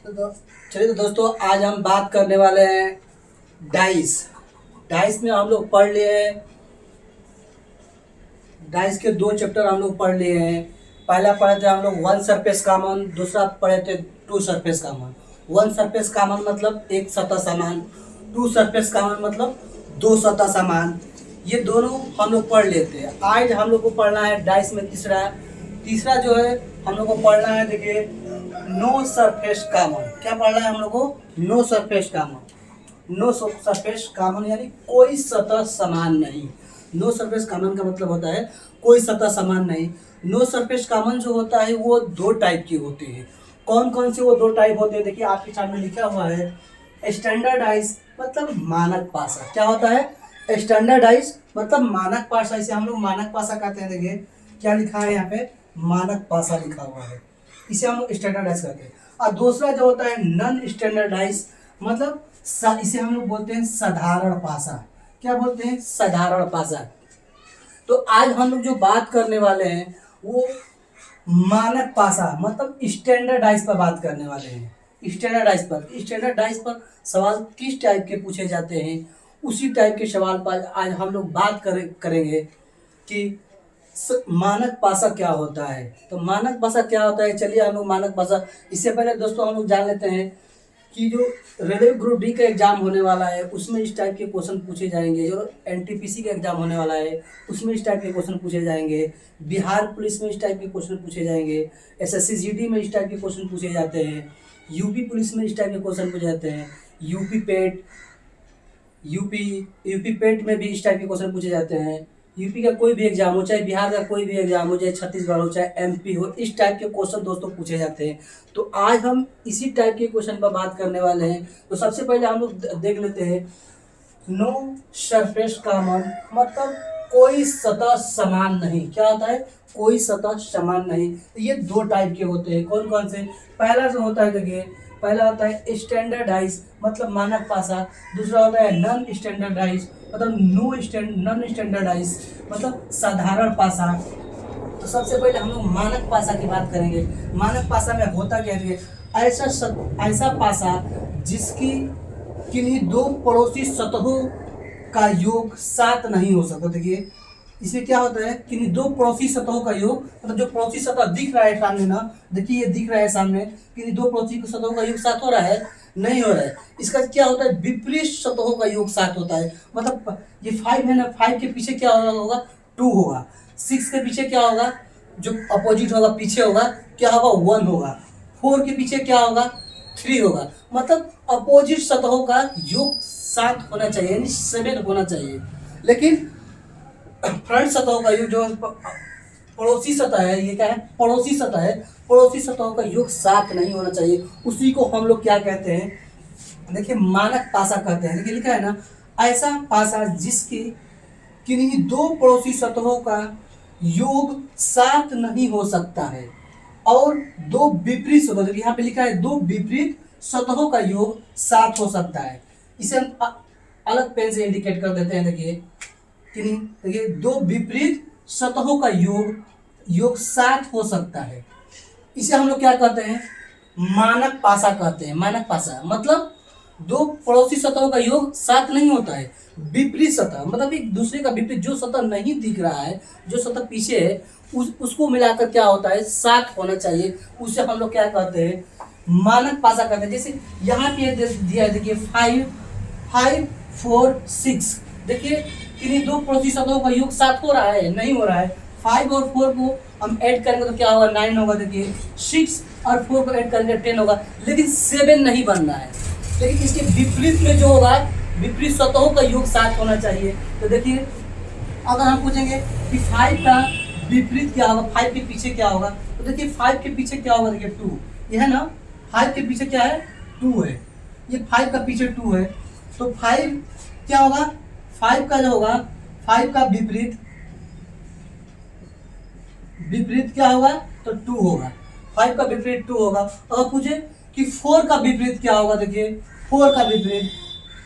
चलिए तो दोस्तों, आज हम बात करने वाले हैं डाइस। डाइस में हम लोग पढ़ लिए हैं, डाइस के दो चैप्टर हम लोग पढ़ लिए हैं। पहला पढ़े थे हम लोग वन सरफेस कॉमन, दूसरा पढ़े थे two surface common. One surface common मतलब एक सतह समान, टू सरफेस कॉमन मतलब दो सतह समान। ये दोनों हम लोग पढ़ लेते हैं। आज हम लोग को पढ़ना है डाइस में तीसरा तीसरा जो है हम लोग को पढ़ना है, देखिए, नो सरफेस कॉमन। क्या पढ़ना है हम लोग को? No surface common. No surface common यानी कोई सतह समान नहीं। नो सरफेस कॉमन का मतलब होता है कोई सतह समान नहीं। नो सरफेस कॉमन जो होता है वो दो टाइप की होती है। कौन कौन से वो दो टाइप होते हैं? देखिए, आपके सामने लिखा हुआ है स्टैंडर्डाइज मतलब मानक पासा। क्या होता है? स्टैंडर्डाइज मतलब मानक पासा। इसे हम लोग मानक पासा कहते हैं। देखिए क्या लिखा है यहाँ पे, मानक पासा लिखा हुआ है। इसे हम लोग स्टैंडर्डाइज करते हैं। और दूसरा जो होता है नॉन स्टैंडर्डाइज मतलब इसे हम लोग बोलते हैं साधारण पासा। क्या बोलते हैं? साधारण पासा। तो आज हम लोग जो बात करने वाले हैं वो मानक पासा मतलब स्टैंडर्डाइज पर बात करने वाले हैं। स्टैंडर्डाइज पर सवाल किस टाइप के पूछे जाते हैं, उसी टाइप के सवाल पर आज हम लोग बात करेंगे कि मानक पासा क्या होता है। तो मानक पासा क्या होता है, चलिए हम लोग मानक पासा। इससे पहले दोस्तों हम लोग जान लेते हैं कि जो रेलवे ग्रुप डी का एग्जाम होने वाला है उसमें इस टाइप के क्वेश्चन पूछे जाएंगे। जो एनटीपीसी का एग्जाम होने वाला है उसमें इस टाइप के क्वेश्चन पूछे जाएंगे। बिहार पुलिस में इस टाइप के क्वेश्चन पूछे जाएंगे। एसएससी जीडी में इस टाइप के क्वेश्चन पूछे जाते हैं। यूपी पुलिस में इस टाइप के क्वेश्चन पूछे जाते हैं। यूपी पेट यूपी यूपी पेट में भी इस टाइप के क्वेश्चन पूछे जाते हैं। यूपी का कोई भी एग्जाम हो, चाहे बिहार का कोई भी एग्जाम हो, चाहे छत्तीसगढ़ हो, चाहे एमपी हो, इस टाइप के क्वेश्चन दोस्तों पूछे जाते हैं। तो आज हम इसी टाइप के क्वेश्चन पर बात करने वाले हैं। तो सबसे पहले हम लोग देख लेते हैं नो सरफेस कॉमन मतलब कोई सतह समान नहीं। क्या होता है? कोई सतह समान नहीं। तो ये दो टाइप के होते हैं। कौन कौन से? पहला जो होता है, देखिए, पहला होता है स्टैंडर्डाइज मतलब मानक पासा। दूसरा होता है नॉन स्टैंडर्डाइज मतलब नॉन स्टैंडर्डाइज मतलब साधारण पासा। तो सबसे पहले हम लोग मानक पासा की बात करेंगे। मानक पासा में होता क्या है? ऐसा पासा जिसकी किन्हीं दो पड़ोसी सतहों का योग 7 नहीं हो सकता। देखिए इसमें क्या होता है, किन्हीं दो पड़ोसी सतहों का योग मतलब जो पड़ोसी सतह दिख रहा है सामने ना, देखिए ये दिख रहा है सामने, किन्हीं दो पड़ोसी सतहों का योग 7 हो रहा है? नहीं हो रहा है। इसका क्या होता है? विपरीत सतहों का योग 7 होता है। मतलब ये 5 है ना, 5 के पीछे क्या होगा? 2 होगा। 6 के पीछे क्या होगा? जो अपोजिट होगा पीछे होगा क्या होगा? 1 होगा। 4 के पीछे क्या होगा? 3 होगा। मतलब अपोजिट सतहों का योग 7 होना चाहिए, यानी 7 होना चाहिए। लेकिन फ्रंट सतहों का योग जो पड़ोसी सतह है, ये क्या है? पड़ोसी सतह है। पड़ोसी सतहों का योग 7 नहीं होना चाहिए। उसी को हम लोग क्या कहते हैं? देखिए मानक पासा कहते हैं। देखिए लिखा है ना, ऐसा पासा जिसकी किन्हीं दो पड़ोसी सतहों का योग 7 नहीं हो सकता है और दो विपरीत सतहों, देखिए यहाँ पे लिखा है दो विपरीत सतहों का योग 7 हो सकता है। इसे हम अलग पेन से इंडिकेट कर देते हैं। देखिए दो विपरीत सतहों का योग 7 हो सकता है। इसे हम लोग क्या कहते हैं? मानक पासा कहते हैं। मानक पासा मतलब दो पड़ोसी सतहों का योग 7 नहीं होता है। विपरीत सतह मतलब एक दूसरे का विपरीत, जो सतह नहीं दिख रहा है, जो सतह पीछे है, उसको मिलाकर क्या होता है? 7 होना चाहिए। उसे हम लोग क्या कहते हैं? मानक पासा कहते हैं। जैसे यहाँ पे दिया है, देखिए 5 5 4 6। देखिए किन्हीं दो पड़ोसी सतहों का योग 7 हो रहा है? नहीं हो रहा है। 5 और 4 को हम ऐड करेंगे तो क्या होगा? 9 होगा। देखिए 6 और 4 को ऐड करेंगे 10 होगा। लेकिन 7 नहीं बन रहा है। लेकिन इसके विपरीत में जो होगा, विपरीत सतहों का योग 7 होना चाहिए। तो देखिए अगर हम पूछेंगे कि 5 का विपरीत क्या होगा, 5 के पीछे क्या होगा, तो देखिए 5 के पीछे क्या होगा? देखिए 2, ये है ना, 5 के पीछे क्या है? 2 है। ये 5 का पीछे 2 है। तो 5 क्या होगा? 5 का जो होगा, 5 का विपरीत क्या होगा? तो 2 होगा। 5 का विपरीत 2 होगा। अगर पूछे कि 4 का विपरीत क्या होगा, देखिए 4 का विपरीत,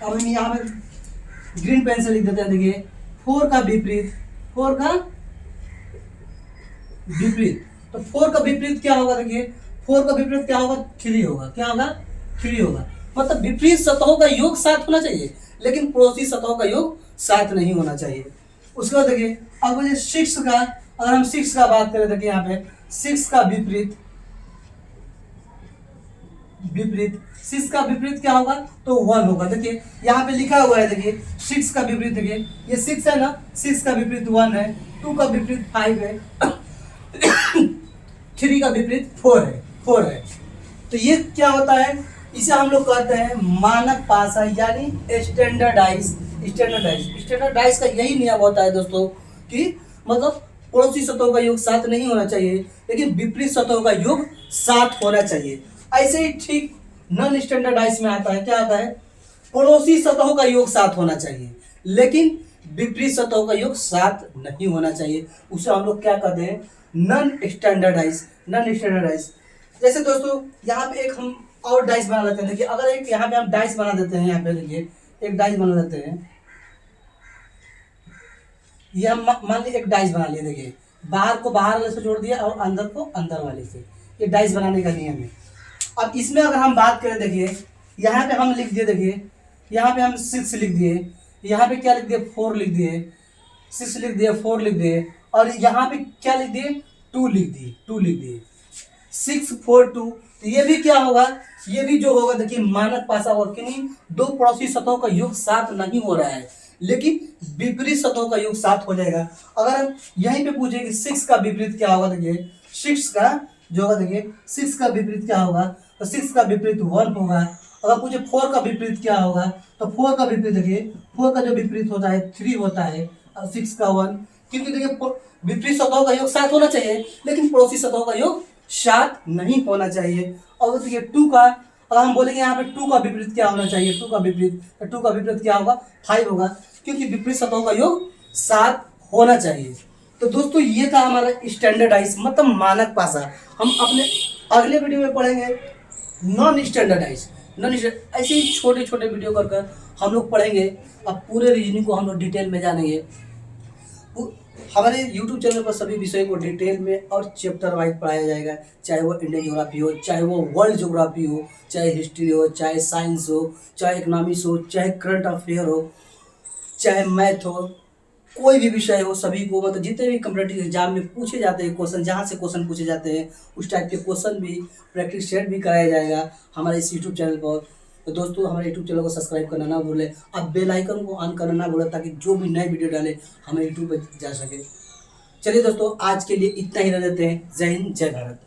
अब हम यहाँ पे ग्रीन पेन से लिख देते हैं। देखिए 4 का विपरीत, 4 का विपरीत, तो 4 का विपरीत क्या होगा? देखिए 4 का विपरीत क्या होगा? 3 होगा। क्या होगा? 3 होगा। मतलब विपरीत सतहों का योग 7 होना चाहिए, लेकिन पड़ोसी सतहों का योग 7 नहीं होना चाहिए। उसके बाद देखिए अब मुझे 6 का, अगर हम 6 का बात करें, देखिए यहाँ पे 6 का विपरीत, विपरीत 6 का विपरीत क्या होगा, तो 1 होगा। देखिए यहाँ पे लिखा हुआ है, देखिए 6 का विपरीत, देखिए ये 6 है ना, 6 का विपरीत 1 है, 2 का विपरीत 5 है, 3 का विपरीत 4 है, 4 है। तो ये क्या होता है, इसे हम लोग कहते हैं मानक पासा, यानी स्टैंडर्डाइज। स्टैंडर्डाइज का यही नियम होता है दोस्तों कि मतलब पड़ोसी सतहों का योग 7 नहीं होना चाहिए, लेकिन विपरीत सतहों का योग 7 होना चाहिए। ऐसे ही ठीक नॉन स्टैंडर्डाइज में आता है, क्या आता है, पड़ोसी सतहों का योग 7 होना चाहिए, लेकिन विपरीत सतहों का योग 7 नहीं होना चाहिए। उसे हम लोग क्या कहते हैं, नॉन स्टैंडर्डाइज। नॉन स्टैंडर्डाइज जैसे दोस्तों यहाँ पे एक हम और डाइस बना लेते हैं। देखिए अगर एक यहाँ पे हम डाइस बना देते हैं, यहाँ पे देखिए एक डाइस बना लेते हैं, ये हम मान लीजिए एक डाइस बना लिए। देखिए बाहर को बाहर वाले से जोड़ दिया और अंदर को अंदर वाले से, ये डाइस बनाने का नियम है। अब इसमें अगर हम बात करें, देखिए यहाँ पे हम लिख दिए, देखिए यहाँ पे हम 6 लिख दिए, यहाँ पे क्या लिख दिए, 4 लिख दिए, 6 लिख दिए, 4 लिख दिए, और यहाँ पे क्या लिख दिए, 2 लिख दिए, 2 लिख दिए, 6 4 2। तो ये भी क्या होगा, ये भी जो होगा देखिए मानक पासा होगा, क्योंकि दो पड़ोसी सतहों का योग 7 नहीं हो रहा है, लेकिन विपरीत सतहों का योग 7 हो जाएगा। अगर हम यहीं पे पूछे कि 6 का विपरीत क्या होगा, देखिए 6 का जो होगा, देखिए 6 का विपरीत क्या होगा, तो 6 का विपरीत 1 होगा। अगर पूछे 4 का विपरीत क्या होगा, तो 4 का विपरीत, देखिए 4 का जो विपरीत होता है 3 होता है, और 6 का 1। क्योंकि देखिए विपरीत सतहों का योग 7 होना चाहिए, लेकिन पड़ोसी सतहों का योग 7 नहीं होना चाहिए। और देखिए 2 का, अगर हम बोलेंगे यहाँ पे 2 का विपरीत क्या होना चाहिए, 2 का विपरीत, तो 2 का विपरीत क्या होगा, 5 होगा, क्योंकि विपरीत सतहों का योग 7 होना चाहिए। तो दोस्तों ये था हमारा स्टैंडर्डाइज, मतलब मानक पासा। हम अपने अगले वीडियो में पढ़ेंगे नॉन स्टैंडर्डाइज। ऐसे ही छोटे छोटे वीडियो कर कर हम लोग पढ़ेंगे। अब पूरे रीजनिंग को हम लोग डिटेल में जानेंगे। हमारे YouTube चैनल पर सभी विषय को डिटेल में और चैप्टर वाइज पढ़ाया जाएगा, चाहे वो इंडियन ज्योग्राफी हो, चाहे वो वर्ल्ड ज्योग्राफी हो, चाहे हिस्ट्री हो, चाहे साइंस हो, चाहे इकोनॉमिक्स हो, चाहे करंट अफेयर हो, चाहे मैथ हो, कोई भी विषय हो, सभी को मतलब जितने भी कम्पिटेटिव एग्जाम में पूछे जाते हैं क्वेश्चन, जहाँ से क्वेश्चन पूछे जाते हैं उस टाइप के क्वेश्चन भी प्रैक्टिस सेट भी कराया जाएगा हमारे इस यूट्यूब चैनल पर। तो दोस्तों हमारे यूट्यूब चैनल को सब्सक्राइब करना ना भूलें, अब बेल आइकन को ऑन करना ना भूलें, ताकि जो भी नए वीडियो डालें हमें यूट्यूब पर जा सके। चलिए दोस्तों आज के लिए इतना ही रह देते हैं। जय हिंद, जय भारत।